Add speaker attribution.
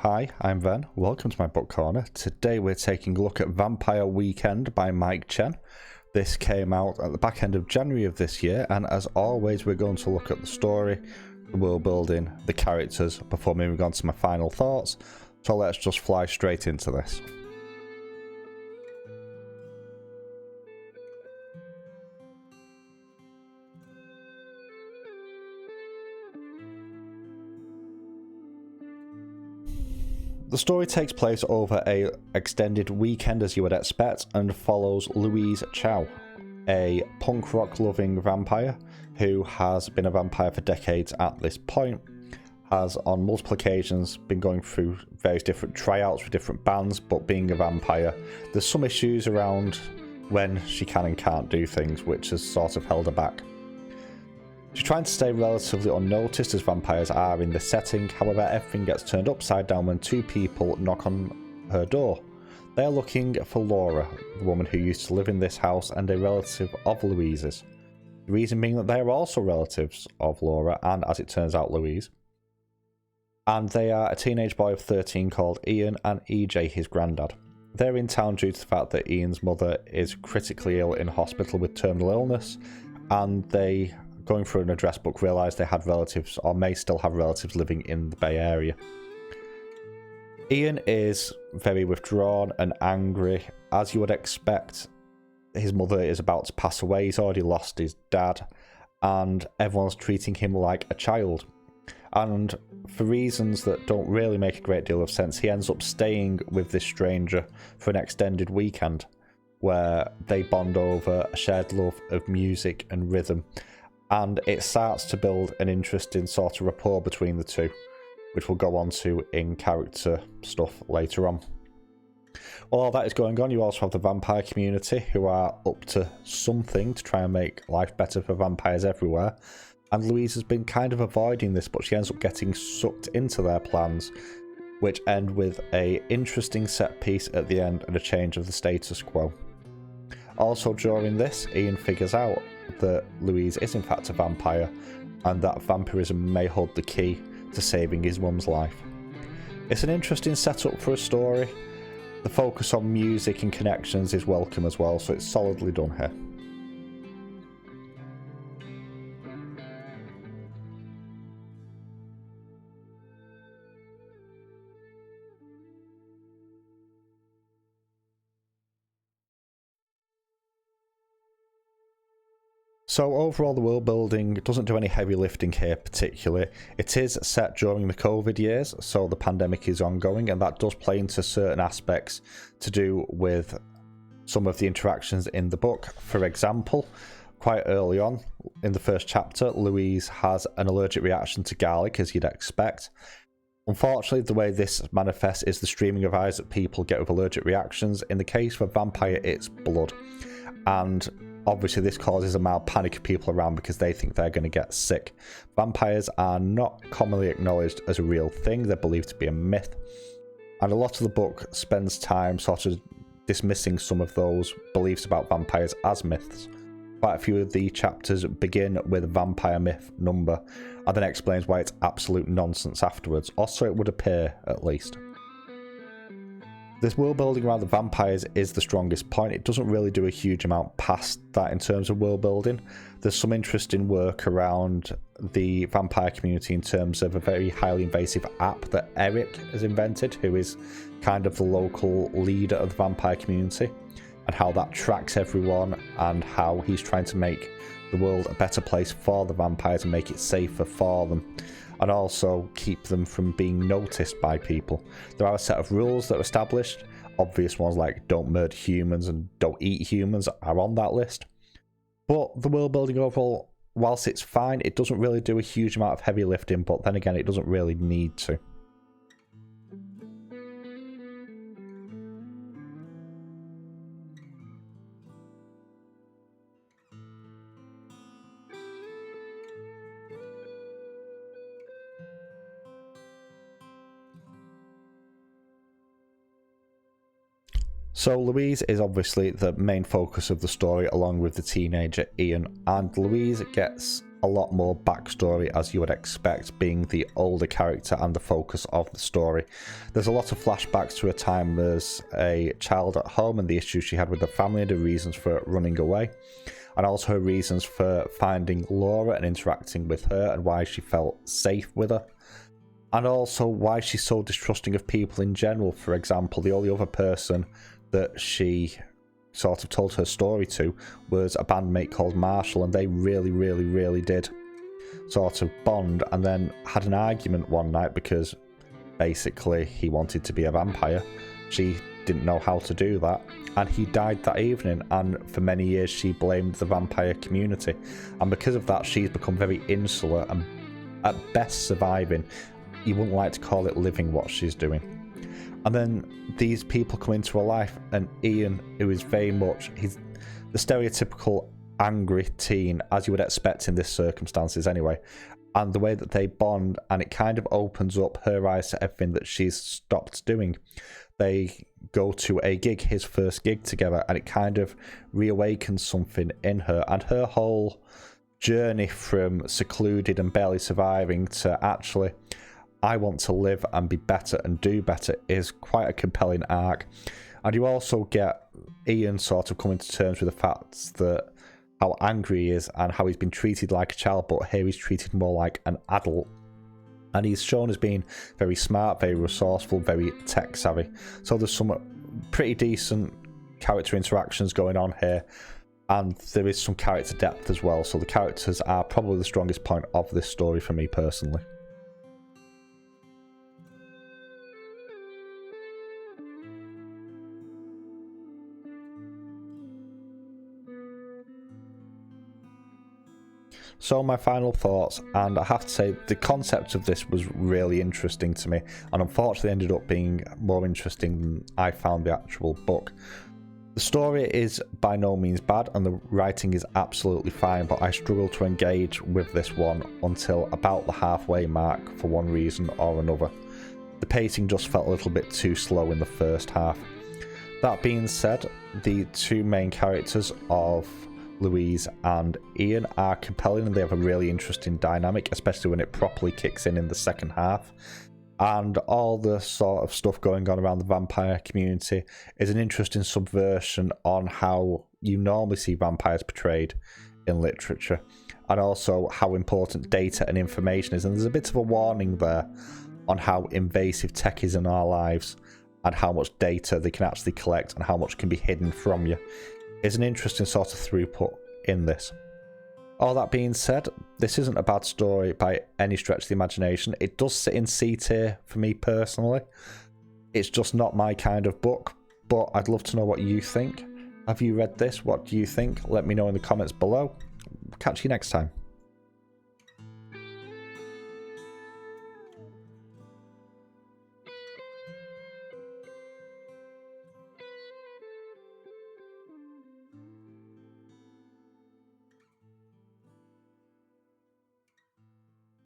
Speaker 1: Hi, I'm Ven. Welcome to my book corner. Today we're taking a look at Vampire Weekend by Mike Chen. This came out at the back end of January of this year, and as always we're going to look at the story, the world building, the characters before moving on to my final thoughts. So let's just fly straight into this. The story takes place over an extended weekend, as you would expect, and follows Louise Chao, a punk rock loving vampire who has been a vampire for decades at this point, has on multiple occasions been going through various different tryouts with different bands, but being a vampire, there's some issues around when she can and can't do things, which has sort of held her back. She's trying to stay relatively unnoticed, as vampires are in this setting. However, everything gets turned upside down when two people knock on her door. They are looking for Laura, the woman who used to live in this house and a relative of Louise's. The reason being that they are also relatives of Laura and, as it turns out, Louise. And they are a teenage boy of 13 called Ian and EJ, his granddad. They're in town due to the fact that Ian's mother is critically ill in hospital with terminal illness, and they, going through an address book, realised they had relatives, or may still have relatives, living in the Bay Area. Ian is very withdrawn and angry. As you would expect, his mother is about to pass away. He's already lost his dad, and everyone's treating him like a child. And for reasons that don't really make a great deal of sense, he ends up staying with this stranger for an extended weekend, where they bond over a shared love of music and rhythm. And it starts to build an interesting sort of rapport between the two, which we'll go on to in character stuff later on. While all that is going on, you also have the vampire community, who are up to something to try and make life better for vampires everywhere. And Louise has been kind of avoiding this, but she ends up getting sucked into their plans, which end with an interesting set piece at the end and a change of the status quo. Also during this, Ian figures out that Louise is in fact a vampire, and that vampirism may hold the key to saving his mum's life. It's an interesting setup for a story. The focus on music and connections is welcome as well, so it's solidly done here. So overall, the world building doesn't do any heavy lifting here particularly. It is set during the COVID years, so the pandemic is ongoing, and that does play into certain aspects to do with some of the interactions in the book. For example, quite early on in the first chapter, Louise has an allergic reaction to garlic, as you'd expect. Unfortunately, the way this manifests is the streaming of eyes that people get with allergic reactions. In the case of a vampire, it's blood. And obviously this causes a mild panic of people around because they think they're going to get sick. Vampires are not commonly acknowledged as a real thing. They're believed to be a myth. And a lot of the book spends time sort of dismissing some of those beliefs about vampires as myths. Quite a few of the chapters begin with a vampire myth number and then explains why it's absolute nonsense afterwards, or so it would appear at least. This world building around the vampires is the strongest point. It doesn't really do a huge amount past that in terms of world building. There's some interesting work around the vampire community in terms of a very highly invasive app that Eric has invented, who is kind of the local leader of the vampire community, and how that tracks everyone and how he's trying to make the world a better place for the vampires and make it safer for them, and also keep them from being noticed by people. There are a set of rules that are established. Obvious ones like don't murder humans and don't eat humans are on that list. But the world building overall, whilst it's fine, it doesn't really do a huge amount of heavy lifting, but then again, it doesn't really need to. So Louise is obviously the main focus of the story, along with the teenager Ian, and Louise gets a lot more backstory, as you would expect, being the older character and the focus of the story. There's a lot of flashbacks to her time as a child at home and the issues she had with her family and the reasons for running away, and also her reasons for finding Laura and interacting with her and why she felt safe with her, and also why she's so distrusting of people in general. For example, the only other person that she sort of told her story to was a bandmate called Marshall, and they really did sort of bond, and then had an argument one night because basically he wanted to be a vampire. She didn't know how to do that, and he died that evening, and for many years she blamed the vampire community, and because of that she's become very insular and at best surviving. You wouldn't like to call it living what she's doing. And then these people come into her life, and Ian, who is very much, he's the stereotypical angry teen, as you would expect in this circumstances anyway, and the way that they bond, and it kind of opens up her eyes to everything that she's stopped doing. They go to a gig, his first gig together, and it kind of reawakens something in her, and her whole journey from secluded and barely surviving to actually, I want to live and be better and do better, is quite a compelling arc. And you also get Ian sort of coming to terms with the fact that how angry he is and how he's been treated like a child, but here he's treated more like an adult. And he's shown as being very smart, very resourceful, very tech savvy. So there's some pretty decent character interactions going on here, and there is some character depth as well. So the characters are probably the strongest point of this story for me personally. So my final thoughts, and I have to say the concept of this was really interesting to me, and unfortunately ended up being more interesting than I found the actual book. The story is by no means bad and the writing is absolutely fine, but I struggled to engage with this one until about the halfway mark for one reason or another. The pacing just felt a little bit too slow in the first half. That being said, the two main characters of Louise and Ian are compelling, and they have a really interesting dynamic, especially when it properly kicks in the second half. And all the sort of stuff going on around the vampire community is an interesting subversion on how you normally see vampires portrayed in literature, and also how important data and information is. And there's a bit of a warning there on how invasive tech is in our lives and how much data they can actually collect and how much can be hidden from you. Is an interesting sort of throughput in this. All that being said, this isn't a bad story by any stretch of the imagination. It does sit in C tier for me personally. It's just not my kind of book, but I'd love to know what you think. Have you read this? What do you think? Let me know in the comments below. Catch you next time.